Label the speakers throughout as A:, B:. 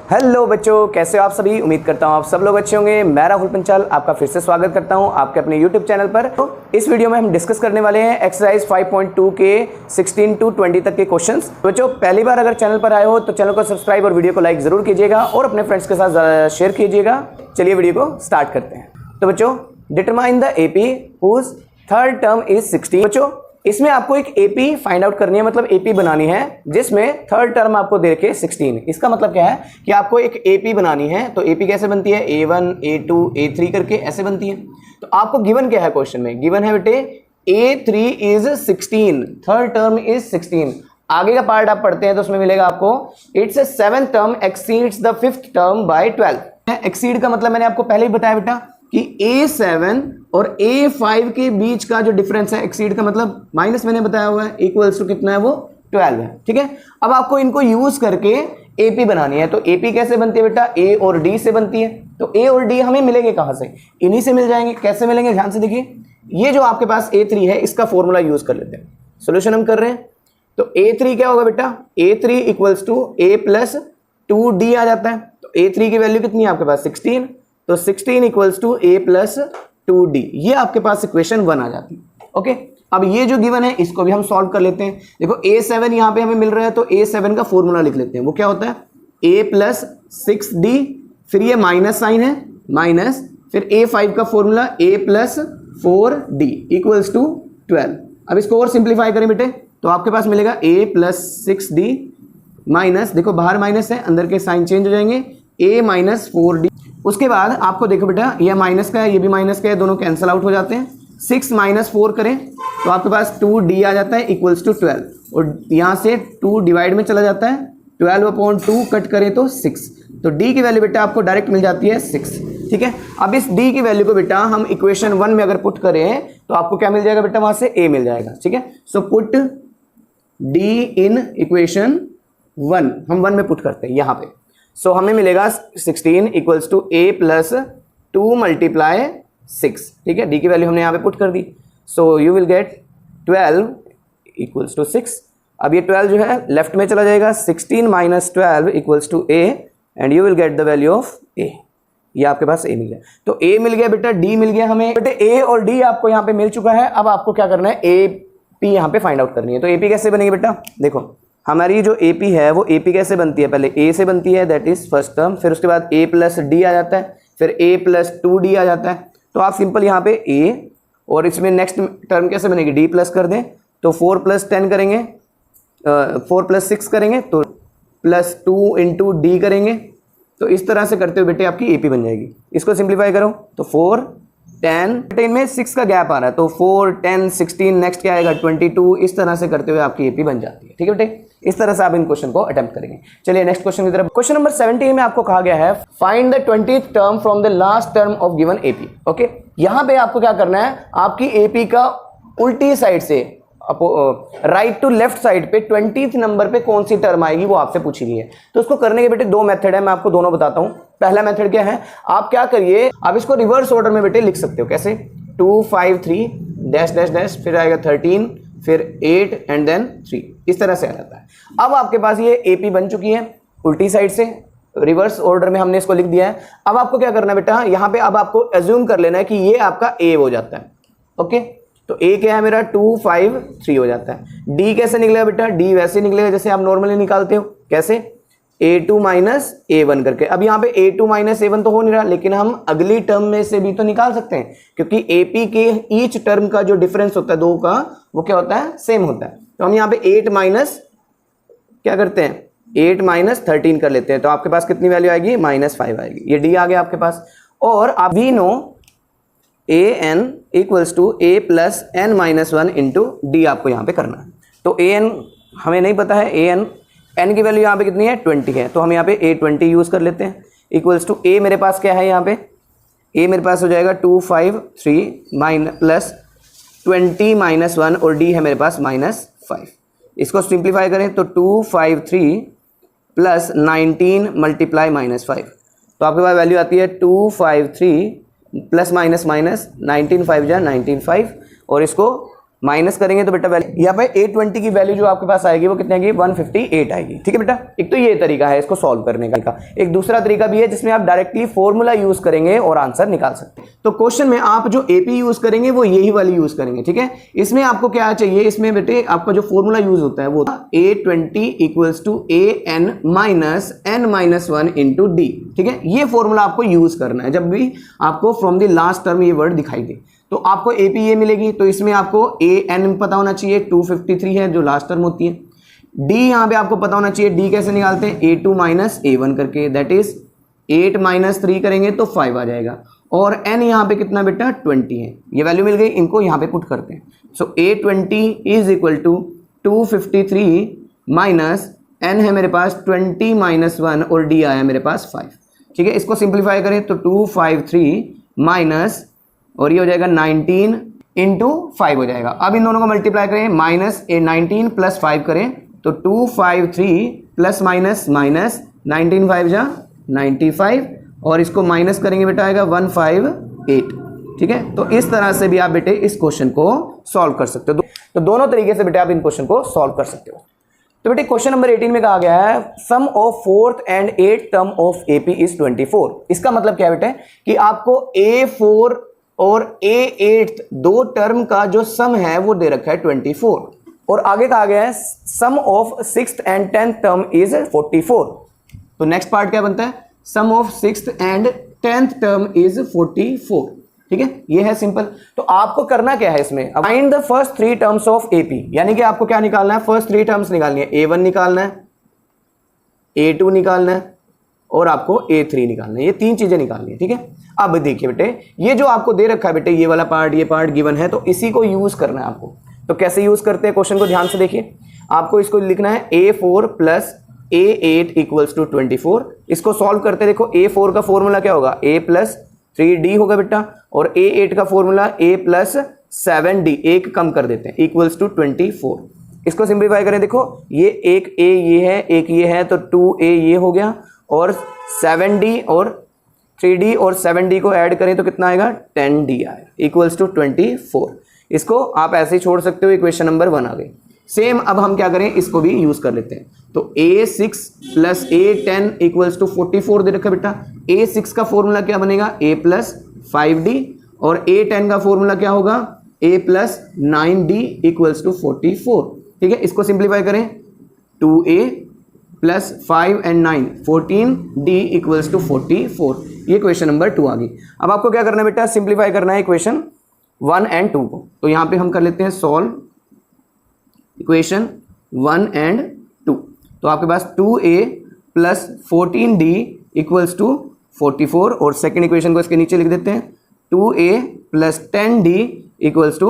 A: Hello बच्चों, कैसे हो आप सभी। उम्मीद करता हूँ आप सब लोग अच्छे होंगे। मैं राहुल पंचाल आपका फिर से स्वागत करता हूँ आपके अपने यूट्यूब चैनल पर। तो इस वीडियो में हम डिस्कस करने वाले हैं एक्सरसाइज 5.2 के 16 to 20 तक के क्वेश्चंस। बच्चों पहली बार अगर चैनल पर आए हो तो चैनल को सब्सक्राइब और वीडियो को लाइक जरूर कीजिएगा और अपने फ्रेंड्स के साथ शेयर कीजिएगा। चलिए वीडियो को स्टार्ट करते हैं। तो बच्चों determine the AP whose third term is 16। बच्चों इसमें आपको एक एपी फाइंड आउट करनी है, मतलब एपी बनानी है जिसमें थर्ड टर्म आपको दे रखे 16। इसका मतलब क्या है कि आपको एक एपी बनानी है। तो एपी कैसे बनती है, a1 a2 a3 करके ऐसे बनती है। तो आपको गिवन क्या है, क्वेश्चन में गिवन है बेटे a3 is 16, third term is 16। आगे का पार्ट आप पढ़ते हैं तो उसमें मिलेगा आपको it's seventh term exceeds the fifth term by 12। Exceed का मतलब मैंने आपको पहले ही बताया बेटा कि a7 और a5 के बीच का जो डिफरेंस है, एक्सीड का मतलब माइनस मैंने बताया हुआ है, इक्वल्स टू कितना है वो 12 है। ठीक है, अब आपको इनको यूज करके एपी बनानी है। तो एपी कैसे बनती है बेटा, ए और डी से बनती है। तो ए और डी हमें मिलेंगे कहां से, इन्हीं से मिल जाएंगे। कैसे मिलेंगे, ध्यान से देखिए। ये जो आपके पास a3 है इसका फॉर्मूला यूज कर लेते हैं, सोल्यूशन हम कर रहे हैं। तो a3 क्या होगा बेटा, a3 equals to a plus 2d आ जाता है। तो a3 की वैल्यू कितनी है आपके पास 16, तो 16 equals to a plus 2d, ये आपके पास इक्वेशन 1 आ जाती है। ओके, अब ये जो गिवन है इसको भी हम सॉल्व कर लेते हैं। देखो a7 यहां पे हमें मिल रहा है तो a7 का फॉर्मूला लिख लेते हैं। वो क्या होता है a प्लस 6d, फिर ये माइनस साइन है माइनस, फिर a5 का formula a plus 4d equals to 12। अब इसको और सिंप्लीफाई करें बेटे तो आपके पास मिलेगा a प्लस 6d माइनस, देखो बाहर माइनस है अंदर के साइन चेंज हो जाएंगे, a माइनस 4d। उसके बाद आपको देखो बेटा ये माइनस का है ये भी माइनस का है, दोनों कैंसिल आउट हो जाते हैं। 6 माइनस 4 करें तो आपके पास 2d आ जाता है इक्वल्स टू 12, और यहाँ से 2 डिवाइड में चला जाता है, 12/2 कट करें तो 6। तो d की वैल्यू बेटा आपको डायरेक्ट मिल जाती है 6। ठीक है, अब इस d की वैल्यू को बेटा हम इक्वेशन 1 में अगर पुट करें तो आपको क्या मिल जाएगा बेटा, वहां से a मिल जाएगा। ठीक है, so put d in equation 1, हम 1 में पुट करते हैं यहाँ पे। सो हमें मिलेगा 16 equals to a plus 2 multiply 6। ठीक है, d की वैल्यू हमने यहाँ पे पुट कर दी। So you will get 12 equals to 6। अब ये 12 जो है लेफ्ट में चला जाएगा, 16 minus 12 equals to a and you will get the value of a। ये आपके पास a मिल गया। तो a मिल गया बेटा, d मिल गया हमें। बेटे a और d आपको यहाँ पे मिल चुका है। अब आपको क्या करना है, AP यहाँ पे फाइंड आउट करनी है। तो AP कैसे बनेगी बेटा, देखो हमारी जो AP है वो AP कैसे बनती है, पहले A से बनती है दैट इज फर्स्ट टर्म, फिर उसके बाद A प्लस D आ जाता है, फिर A प्लस 2D आ जाता है। तो आप सिंपल यहाँ पे A और इसमें नेक्स्ट टर्म कैसे बनेगी, D प्लस कर दें तो 4 प्लस 10 करेंगे, 4 प्लस 6 करेंगे तो प्लस 2 इंटू D करेंगे। तो इस तरह से करते हुए बेटे आपकी AP बन जाएगी। इसको सिंप्लीफाई करो तो 4 10 में 6 का गैप आ रहा है तो 4 10 16, नेक्स्ट क्या आएगा 22। इस तरह से करते हुए आपकी एपी बन जाती है। ठीक है बेटे, इस तरह से आप इन क्वेश्चन को अटेम्प्ट करेंगे। चलिए नेक्स्ट क्वेश्चन की तरफ। क्वेश्चन नंबर 17 में आपको कहा गया है find the 20th term from the last term of given AP. Okay, यहां पे आपको क्या करना है, आपकी एपी का उल्टी साइड से राइट टू लेफ्ट साइड पे 20th नंबर पे कौन सी टर्म आएगी वो आपसे पूछी गई है। तो उसको करने के बेटे दो मेथड है, मैं आपको दोनों बताता हूं। पहला मेथड क्या है, आप क्या करिए, आप इसको रिवर्स ऑर्डर में बेटे लिख सकते हो। कैसे, 2 5 3 डैश डैश डैश, फिर आएगा 13, फिर 8 एंड देन 3, इस तरह से आ जाता है। अब आपके पास ये एपी बन चुकी है उल्टी साइड से, रिवर्स ऑर्डर में हमने इसको लिख दिया है। अब आपको क्या करना है बेटा, यहाँ पे अब आपको एज्यूम कर लेना है कि ये आपका ए हो जाता है। ओके, तो a क्या है मेरा 2 5 3 हो जाता है। d कैसे निकलेगा बेटा, d वैसे निकलेगा जैसे आप नॉर्मली निकालते हो। कैसे, a2 माइनस a1 करके। अब यहाँ पे a2 माइनस a1 तो हो नहीं रहा, लेकिन हम अगली टर्म में से भी तो निकाल सकते हैं, क्योंकि AP के ईच टर्म का जो डिफरेंस होता है दो का, वो क्या होता है, सेम होता है। तो हम यहाँ पे 8 माइनस क्या करते हैं, 8 माइनस 13 कर लेते हैं। तो आपके पास कितनी वैल्यू आएगी, -5 आएगी। ये d आ गया आपके पास। और आप भी know an equals to a plus n minus 1 into D आपको यहाँ पे करना है। तो an हमें नहीं पता है, n की वैल्यू यहाँ पे कितनी है 20 है, तो हम यहाँ पे a20 यूज कर लेते हैं। इक्वल्स टू a मेरे पास क्या है, यहाँ पे a मेरे पास हो जाएगा 2 5 3 प्लस 20 माइनस 1, और d है मेरे पास -5। इसको सिंप्लीफाई करें तो 2 5 3 प्लस 19 मल्टीप्लाई -5, तो आपके पास वैल्यू आती है 2 5 3 प्लस माइनस माइनस 19 5 जा 19 5, और इसको माइनस करेंगे तो बेटा वैल्यू यहाँ पे A20 की वैल्यू जो आपके पास आएगी वो कितनी आएगी 158 आएगी। ठीक है बेटा, एक तो ये तरीका है इसको सॉल्व करने का। एक दूसरा तरीका भी है जिसमें आप डायरेक्टली फॉर्मूला यूज करेंगे और आंसर निकाल सकते हैं। तो क्वेश्चन में आप जो AP यूज करेंगे वो यही वाली यूज करेंगे। ठीक है, इसमें आपको क्या चाहिए, इसमें बेटे आपका जो फॉर्मूला यूज होता है वो A20 equals to AN minus N-1 into D। ठीक है, ये फॉर्मूला आपको यूज करना है जब भी आपको फ्रॉम द लास्ट टर्म ये वर्ड दिखाई दे। तो आपको AP ये मिलेगी, तो इसमें आपको AN पता होना चाहिए 253 है जो लास्ट टर्म होती है। D यहाँ पे आपको पता होना चाहिए, D कैसे निकालते हैं A2 माइनस A1 करके, दैट इज 8 माइनस 3 करेंगे तो 5 आ जाएगा। और N यहाँ पे कितना बेटा 20 है, ये वैल्यू मिल गई, इनको यहाँ पे पुट करते हैं। So A20 is equal to 253 minus N है मेरे पास 20 माइनस 1 और D आया मेरे पास 5। ठीक है, इसको सिंप्लीफाई करें तो 253 माइनस और ये हो जाएगा 19 इंटू 5 हो जाएगा। अब इन दोनों को मल्टीप्लाई करें, माइनस 19 प्लस 5 करें तो 253 प्लस माइनस माइनस 19 5 जा 95 और इसको माइनस करेंगे बेटा आएगा 158। ठीक है, तो इस तरह से भी आप बेटे इस क्वेश्चन को सॉल्व कर सकते हो। तो दोनों तरीके से बेटे आप इन क्वेश्चन को सॉल्व कर सकते हो। तो बेटे क्वेश्चन नंबर 18 में कहा गया है sum of 4th and 8th term of AP is 24। इसका मतलब क्या है बेटे कि आपको A4 और A8 दो टर्म का जो सम है वो दे रखा है 24 और आगे कहा गया है sum of 6th and 10th term is 44। तो नेक्स्ट पार्ट क्या बनता है, sum of 6th and 10th term is 44। ठीक है, ये है सिंपल। तो आपको करना क्या है इसमें, find the first 3 terms of AP, यानी कि आपको क्या निकालना है, फर्स्ट 3 टर्म्स निकालनी है। A1 निकालना है, A2 निकालना है और आपको A3 निकालना है, ये 3 चीजें निकालनी है। ठीक है, अब देखिए बेटे ये जो आपको दे रखा है बेटे ये वाला पार्ट, ये पार्ट गिवन है, तो इसी को यूज करना है आपको। तो कैसे यूज करते हैं, क्वेश्चन को ध्यान से देखिए। आपको इसको लिखना है A4 plus A8 equals to 24। इसको सॉल्व करते हैं, देखो A4 का फॉर्मूला क्या होगा, A प्लस 3D होगा बेटा, और A8 का फॉर्मूला A प्लस 7D, एक कम कर देते हैं, इक्वल्स टू 24। इसको सिंप्लीफाई करें, देखो ये एक A ये है, एक ये है, तो 2A ये हो गया और 7D और 3D और 7D को ऐड करें तो कितना आएगा 10D आएगा, इक्वल्स टू 24। इसको आप ऐसे ही छोड़ सकते हो, इक्वेशन नंबर 1 आ गई। सेम अब हम क्या करें, इसको भी यूज कर लेते हैं। तो A6 plus A10 equals to 44 दे रखा बेटा। A6 का फॉर्मूला क्या बनेगा, A प्लस 5D और A10 का फॉर्मूला क्या होगा, A plus 9D equals to 44। ठीक है, इसको सिंप्लीफाई करें, 2A plus 5 and 9 14D equals to 44। ये क्वेश्चन नंबर 2 आ गई। अब आपको क्या करना है बेटा, सिंप्लीफाई करना है इक्वेशन 1 एंड 2 को। तो यहाँ पे हम कर लेते हैं सॉल्व इक्वेशन 1 एंड 2। तो आपके पास 2A plus 14D equals to 44 और सेकेंड इक्वेशन को इसके नीचे लिख देते हैं 2A plus 10D equals to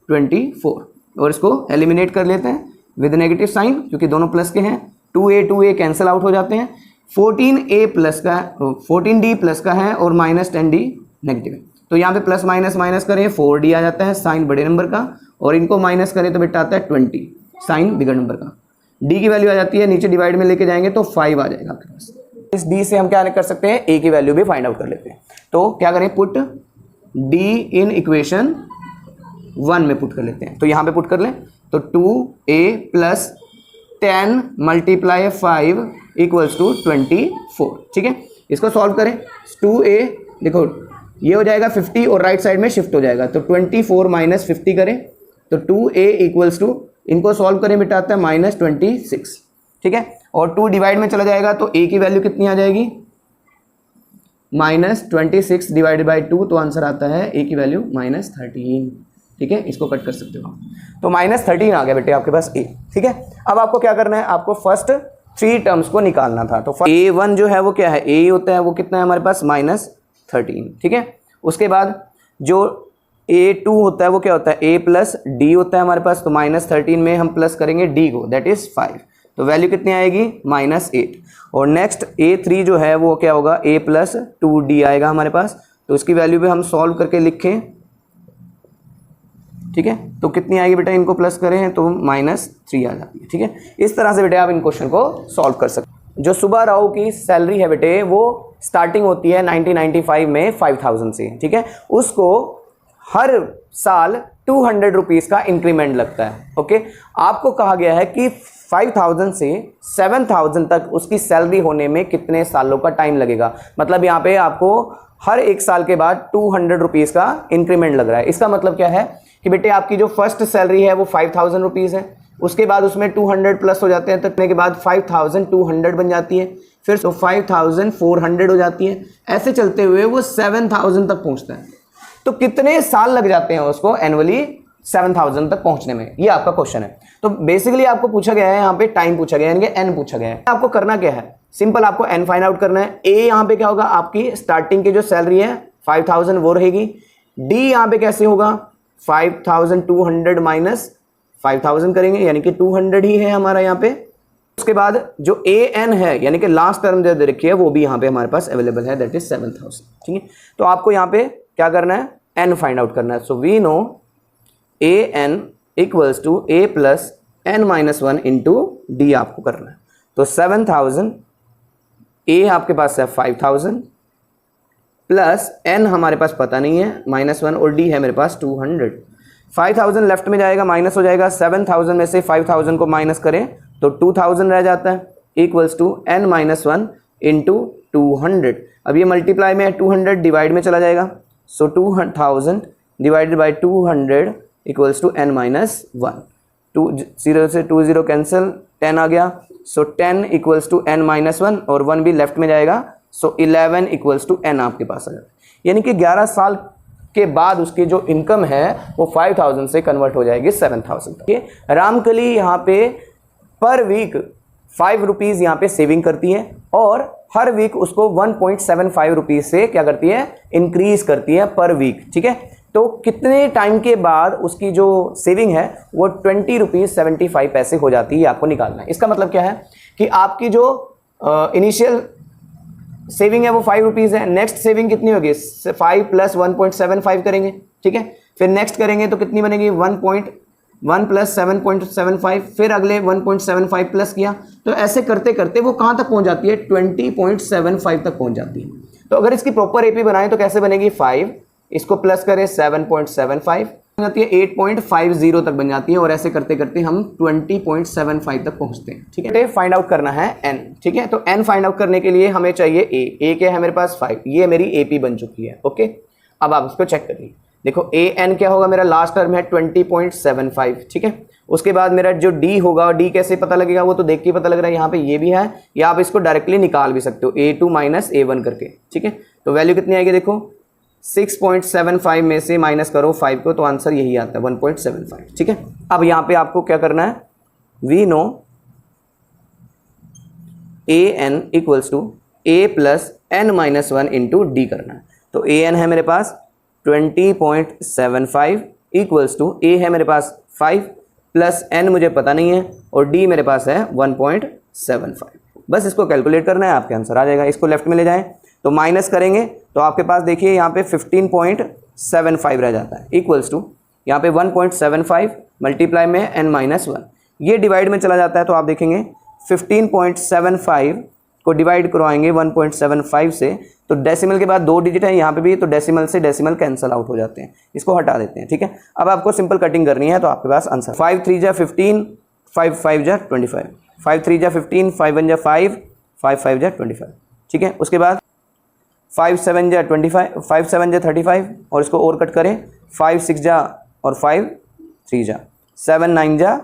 A: 24 और इसको एलिमिनेट कर लेते हैं विद नेगेटिव साइन क्योंकि दोनों प्लस के हैं। 2A कैंसिल आउट हो जाते हैं। 14A प्लस का 14D प्लस का है और माइनस 10D नेगेटिव है, तो यहाँ पे प्लस माइनस माइनस करें 4D आ जाता है साइन बड़े नंबर का, और इनको माइनस करें तो बेटा आता है 20 साइन बिगड़ नंबर का। D की वैल्यू आ जाती है, नीचे डिवाइड में लेके जाएंगे तो 5 आ जाएगा आपके पास। इस D से हम क्या कर सकते हैं, A की वैल्यू भी फाइंड आउट कर लेते हैं। तो क्या करें, पुट D इन इक्वेशन 1 में पुट कर लेते हैं। तो यहाँ पे पुट कर लें तो 2A plus 10 multiply 5 equals to 24। ठीक है, इसको सॉल्व करें। 2A देखो ये हो जाएगा 50 और राइट साइड में शिफ्ट हो जाएगा, तो 24 माइनस 50 करें तो 2A इक्वल्स टू, इनको सॉल्व करें बेटा आता है माइनस 26। ठीक है, और 2 डिवाइड में चला जाएगा तो A की वैल्यू कितनी आ जाएगी, माइनस 26 डिवाइडेड बाई 2, तो आंसर आता है A की वैल्यू माइनस 13। ठीक है, इसको कट कर सकते हो आप। तो माइनस 13 आ गया बेटे आपके पास A। ठीक है, अब आपको क्या करना है, आपको फर्स्ट 3 टर्म्स को निकालना था। तो A1 जो है वो क्या है, A होता है वो कितना है हमारे पास माइनस 13। ठीक है, उसके बाद जो A2 होता है वो क्या होता है, A प्लस D होता है हमारे पास, तो माइनस 13 में हम प्लस करेंगे D को, दैट इज 5, तो वैल्यू कितनी आएगी माइनस 8। और नेक्स्ट A3 जो है वो क्या होगा, A प्लस 2D आएगा हमारे पास, तो उसकी वैल्यू भी हम सॉल्व करके लिखें। ठीक है, तो कितनी आएगी बेटा, इनको प्लस करें तो माइनस 3 आ जाती है। ठीक है, इस तरह से बेटे आप इन क्वेश्चन को सॉल्व कर सकते हैं। जो सुब्बा राव की सैलरी है बेटे वो स्टार्टिंग होती है 1995 में 5000 से। ठीक है, उसको हर साल 200 रुपीज़ का इंक्रीमेंट लगता है। ओके, आपको कहा गया है कि 5000 से 7000 तक उसकी सैलरी होने में कितने सालों का टाइम लगेगा। मतलब यहाँ पे आपको हर एक साल के बाद 200 रुपीज़ का इंक्रीमेंट लग रहा है। इसका मतलब क्या है कि बेटे आपकी जो फर्स्ट सैलरी है वो 5000 रुपीज़ है, उसके बाद उसमें 200 प्लस हो जाते हैं, तो के बाद 5200 बन जाती है, फिर तो 5400 हो जाती है, ऐसे चलते हुए वो 7000 तक पहुंचता है। तो कितने साल लग जाते हैं उसको एनुअली 7000 तक पहुंचने में, ये आपका क्वेश्चन है। तो बेसिकली आपको पूछा गया है यहाँ पे टाइम पूछा गया है, यानी कि एन पूछा गया है। आपको करना क्या है, सिंपल आपको एन फाइंड आउट करना है। ए यहाँ पे क्या होगा, आपकी स्टार्टिंग की जो सैलरी है 5000 वो रहेगी। डी यहाँ पे कैसे होगा, 5200 माइनस 5000 करेंगे, यानी कि 200 ही है हमारा यहाँ पे। उसके बाद जो ए एन है, यानी कि लास्ट टर्म जो दे रखी है, वो भी यहाँ पे हमारे पास अवेलेबल है, दैट इज 7000। ठीक है, तो आपको यहाँ पे क्या करना है, एन फाइंड आउट करना है। So we know A N equals to A plus N minus 1 into D आपको करना है। तो 7000, ए आपके पास है 5000 प्लस एन हमारे पास पता नहीं है -1, और डी है मेरे पास 200। 5000 लेफ्ट में जाएगा, माइनस हो जाएगा, 7000 में से 5000 को माइनस करें तो 2000 रह जाता है, equals to N minus 1 into 200। अब ये मल्टीप्लाई में है, 200 डिवाइड में चला जाएगा, so 2000 divided by 200 equals to N minus 1। 0 से 20 कैंसिल, 10 आ गया, so 10 equals to N minus 1, और 1 भी लेफ्ट में जाएगा, सो 11 इक्वल्स टू एन आपके पास आ जाता है। यानी कि 11 साल के बाद उसकी जो इनकम है वो 5000 से कन्वर्ट हो जाएगी 7000 तक। रामकली यहाँ पे पर वीक 5 रुपीज़ यहाँ पे सेविंग करती है, और हर वीक उसको 1.75 रुपीज़ से क्या करती है, इंक्रीज करती है पर वीक। ठीक है, तो कितने टाइम के बाद उसकी जो सेविंग है वो 20 रुपीज़ 75 पैसे हो जाती है, आपको निकालना है। इसका मतलब क्या है कि आपकी जो इनिशियल सेविंग है वो 5 रुपीज़ है, नेक्स्ट सेविंग कितनी होगी, 5 प्लस 1.75 करेंगे। ठीक है, फिर नेक्स्ट करेंगे तो कितनी बनेगी, 1 प्लस 7.75, फिर अगले 1.75 प्लस किया, तो ऐसे करते करते वो कहाँ तक पहुँच जाती है, 20.75 तक पहुँच जाती है। तो अगर इसकी प्रॉपर एपी बनाएं तो कैसे बनेगी, 5 इसको प्लस करें 7.75 बन जाती है, 8.50 तक बन जाती है, और ऐसे करते करते हम 20.75 तक पहुंचते हैं। ठीक है, फाइंड आउट करना है n। ठीक है, तो n फाइंड आउट करने के लिए हमें चाहिए a क्या है मेरे पास 5, ये मेरी एपी बन चुकी है। ओके, अब आप इसको चेक करिए, देखो ए एन क्या होगा, मेरा लास्ट टर्म है 20.75। ठीक है, उसके बाद मेरा जो डी होगा, डी कैसे पता लगेगा, वो तो देख के पता लग रहा है, यहाँ पे ये भी है, या आप इसको डायरेक्टली निकाल भी सकते हो, a2 माइनस a1 करके। ठीक है, तो वैल्यू कितनी आएगी, देखो 6.75 में से माइनस करो 5 को, तो आंसर यही आता है 1.75। ठीक है, अब यहाँ पे आपको क्या करना है, we know A N equals to A plus N minus 1 into D करना है। तो ए एन है मेरे पास 20.75 इक्वल्स टू ए है मेरे पास 5 प्लस एन मुझे पता नहीं है, और डी मेरे पास है 1.75। बस इसको कैलकुलेट करना है, आपके आंसर आ जाएगा। इसको लेफ्ट में ले जाएं तो माइनस करेंगे तो आपके पास देखिए यहाँ पे 15.75 रह जाता है, इक्वल्स टू यहाँ पे 1.75 मल्टीप्लाई में एन माइनस 1, ये डिवाइड में चला जाता है, तो आप देखेंगे 15.75 को डिवाइड करवाएंगे 1.75 से, तो डेसिमल के बाद 2 डिजिट है यहाँ पे भी, तो डेसिमल से डेसिमल कैंसिल आउट हो जाते हैं, इसको हटा देते हैं। ठीक है, अब आपको सिंपल कटिंग करनी है, तो आपके पास आंसर 5 3 जा 15, 5 5 जा 25, 5 3 जा 15, 5 1 जा 5, 5 5 जा 25। ठीक है, उसके बाद 5 7 जा 25, 5 7 जा 35, और इसको और कट करें, 5 6 जा और 5 3 जा 7 9 जा।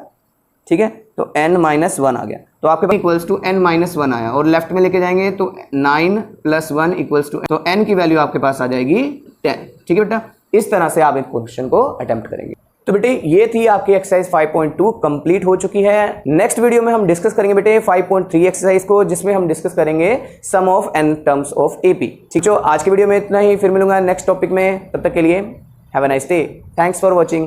A: ठीक है, तो n माइनस 1 आ गया, तो आपके पास इक्वल्स टू n माइनस 1 आया, और लेफ्ट में लेके जाएंगे तो 9 प्लस 1 इक्वल्स टू, तो n की वैल्यू आपके पास आ जाएगी 10। ठीक है बेटा, इस तरह से आप एक क्वेश्चन को अटेम्प्ट करेंगे। तो बेटे ये थी आपकी एक्सरसाइज 5.2 कंप्लीट हो चुकी है। नेक्स्ट वीडियो में हम डिस्कस करेंगे बेटे 5.3 एक्सरसाइज को, जिसमें हम डिस्कस करेंगे sum of n terms of AP. ठीक है, आज की वीडियो में इतना ही, फिर मिलूंगा नेक्स्ट टॉपिक में, तब तक के लिए have a nice day, thanks for watching.